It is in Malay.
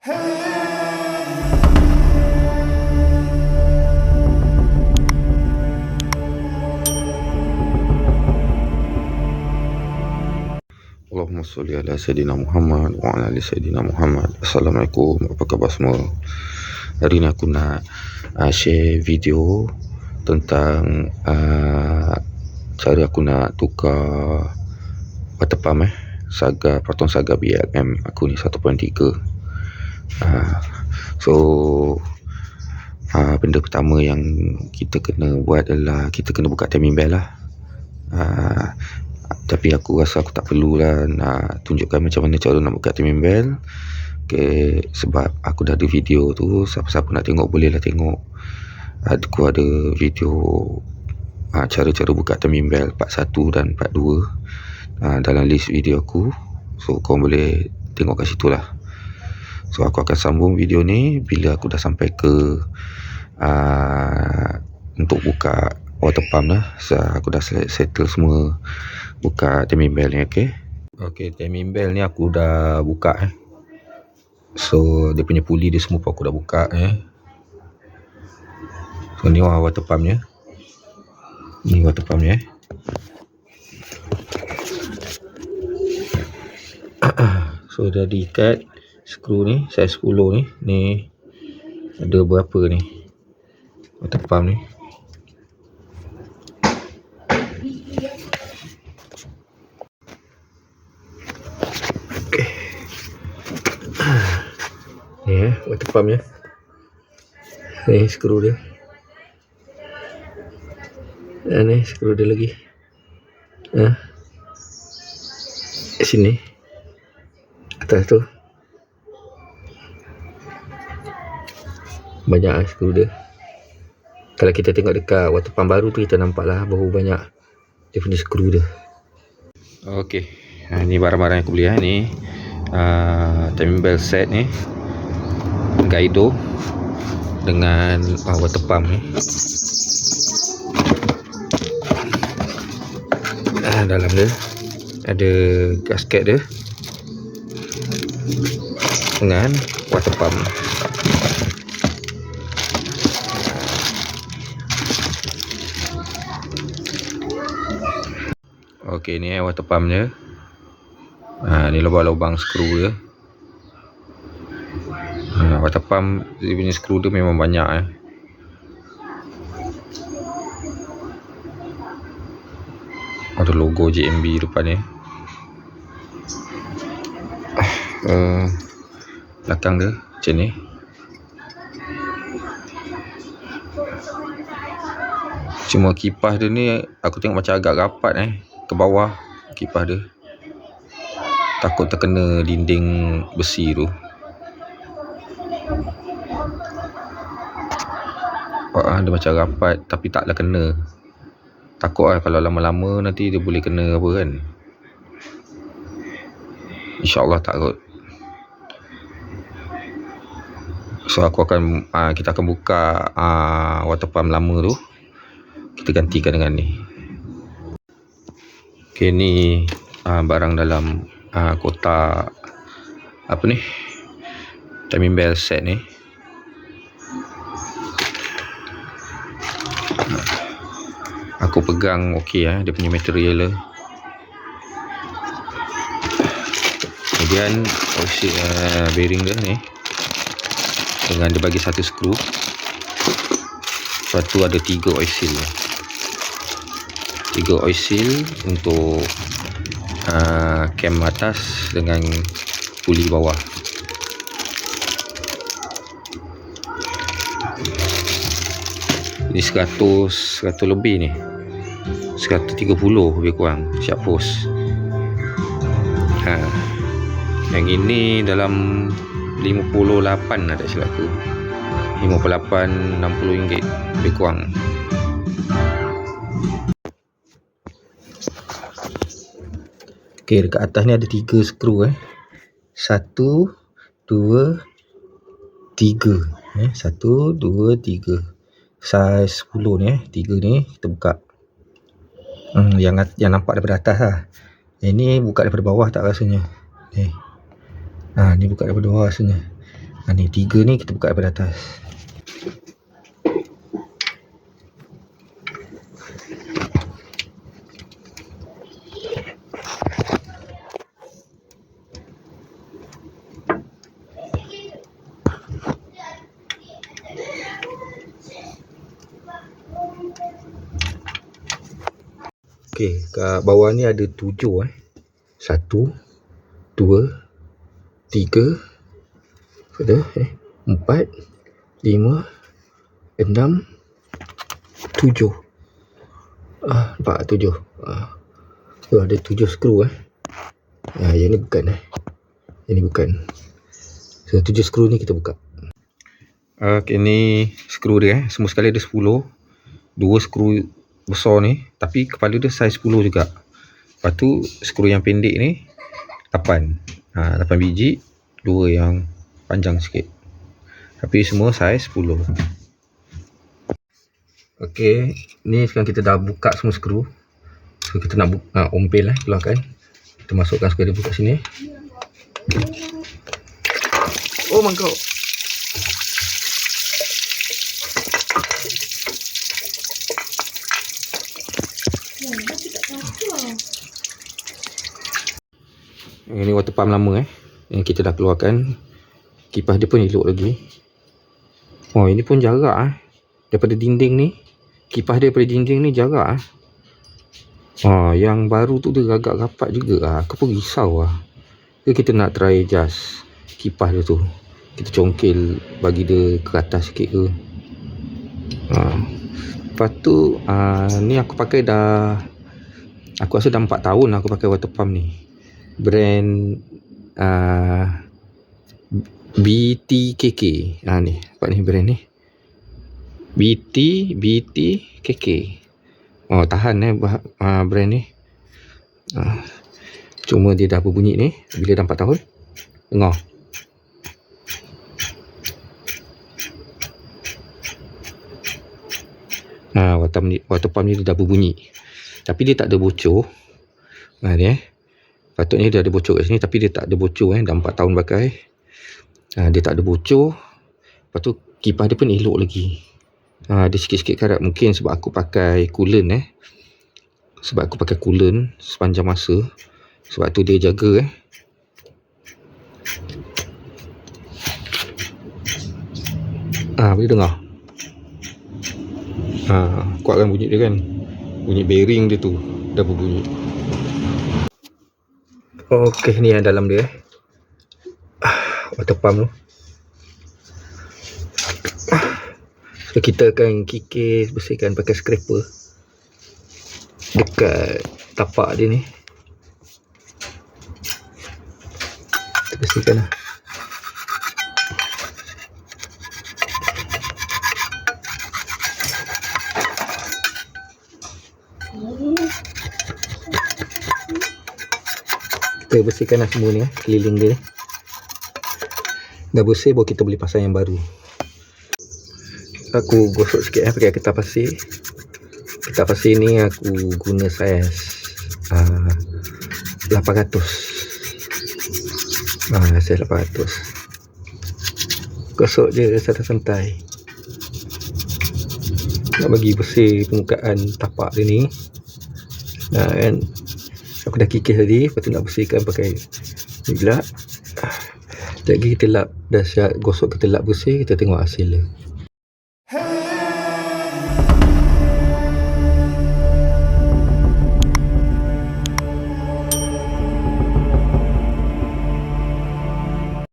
Allahumma salli ala Sayyidina Muhammad wa ala ali Sayyidina Muhammad. Assalamualaikum, apa khabar semua? Hari ni aku nak share video tentang cara aku nak tukar water pump Saga, Proton Saga BLM aku ni 1.3. Benda pertama yang kita kena buat adalah kita kena buka timing bell lah. Tapi aku rasa aku tak perlulah nak tunjukkan macam mana cara nak buka timing bell. Sebab aku dah ada video tu, siapa-siapa nak tengok bolehlah tengok. Aku ada video cara-cara buka timing bell part 1 dan part 2 dalam list video aku. So korang boleh tengok kat situ lah. So aku akan sambung video ni bila aku dah sampai ke untuk buka water pump dah. So aku dah settle semua buka timing bell ni. Okay, timing bell ni aku dah buka So dia punya puli dia semua pun aku dah buka So ni water pump nya. Ni water pump nya So dah diikat skru ni, saiz 10 ni. Ni ada berapa ni water pump ni. Ni water pump nya. Ni skru dia. Dan ni skru dia lagi. Sini. Atas tu. Banyak skru dia. Kalau kita tengok dekat water pump baru tu, kita nampak lah baru banyak dia punya skru dia. Okey. Ni barang-barang yang aku beli ni. Timing bell set ni. Guido dengan water pump ni. Dalam dia ada gasket dia dengan water pump. Okey, ni water pump dia. Ni lubang-lubang skru dia. Water pump dia punya skru dia memang banyak Ada logo JMB depan ni. Belakang dia macam ni. Cuma kipas dia ni aku tengok macam agak rapat ke bawah kipas dia. Takut terkena dinding besi tu. Dia macam rapat tapi taklah kena. Takut kalau lama-lama nanti dia boleh kena apa kan. InsyaAllah tak kot. So kita akan buka water pump lama tu. Kita gantikan dengan ni. Okay, ni barang dalam kotak apa ni, timing bell set ni. Aku pegang okey dia punya material dia. Kemudian bearing dia ni, dengan dia bagi satu skru. Lepas tu ada 3 oil seal. 3 oil seal untuk cam atas dengan puli bawah. Ini 100 lebih ni. 130 lebih kurang siap post. Yang ini dalam 58 ada silap aku. 58 60 ringgit lebih kurang. Okey, dekat atas ni ada 3 skru 1 2 3 1 2 3 saiz 10 ni 3 ni kita buka. Yang nampak daripada atas lah. Ini buka daripada bawah tak rasanya. Ni buka daripada bawah rasanya. Ni 3 ni kita buka daripada atas. Okey, kat bawah ni ada 7 1, 2, 3, ada 4, 5, 6, 7. Nampak 7. Tu ada 7 skru yang ni bukan Yang ni bukan. So 7 skru ni kita buka. Okey, ni skru dia semua sekali ada 10. 2 skru besar ni, tapi kepala dia saiz 10 juga. Lepas tu skru yang pendek ni 8. 8 biji, 2 yang panjang sikit. Tapi semua saiz 10. Okey, ni sekarang kita dah buka semua skru. So kita nak ompel keluarkan. Kita masukkan skru dia buka sini. Oh mangkuk. Ini water pump lama yang kita dah keluarkan. Kipas dia pun elok lagi. Oh, ini pun jarak daripada dinding ni. Kipas dia daripada dinding ni jarak yang baru tu dia agak rapat juga. Aku pun risau kita nak try adjust kipas dia tu. Kita congkel bagi dia ke atas sikit ke. Lepas tu ni aku pakai aku rasa dah 4 tahun aku pakai water pump ni. Brand BTKK. Ni nampak ni brand ni, BTKK. Tahan brand ni. Cuma dia dah berbunyi ni bila dah 4 tahun. Dengar. Water pump ni dia dah berbunyi, tapi dia tak ada bocor. Ni patutnya dia ada bocor kat sini, tapi dia tak ada bocor. Dah 4 tahun pakai. Dia tak ada bocor. Lepas tu kipas dia pun elok lagi. Dia sikit-sikit karat. Mungkin sebab aku pakai coolant sebab aku pakai coolant sepanjang masa. Sebab tu dia jaga boleh dengar. Kuat kan bunyi dia kan. Bunyi bearing dia tu dah berbunyi. Okey, ni yang dalam dia water pump tu. So kita akan kikis, bersihkan pakai scraper dekat tapak dia ni. Kita bersihkan Kita bersihkan semua ni keliling dia. Dah bersih baru kita boleh pasang yang baru. Aku gosok sikit pakai kertas pasir. Kertas pasir ni aku guna saiz 800. Saiz 800. Gosok je santai-santai. Nak bagi bersih permukaan tapak dia ni. Kan aku dah kikis tadi. Lepas tu nak bersihkan pakai ni pula. Sekejap lagi kita lap. Dah siap gosok, kita lap bersih. Kita tengok hasil dia.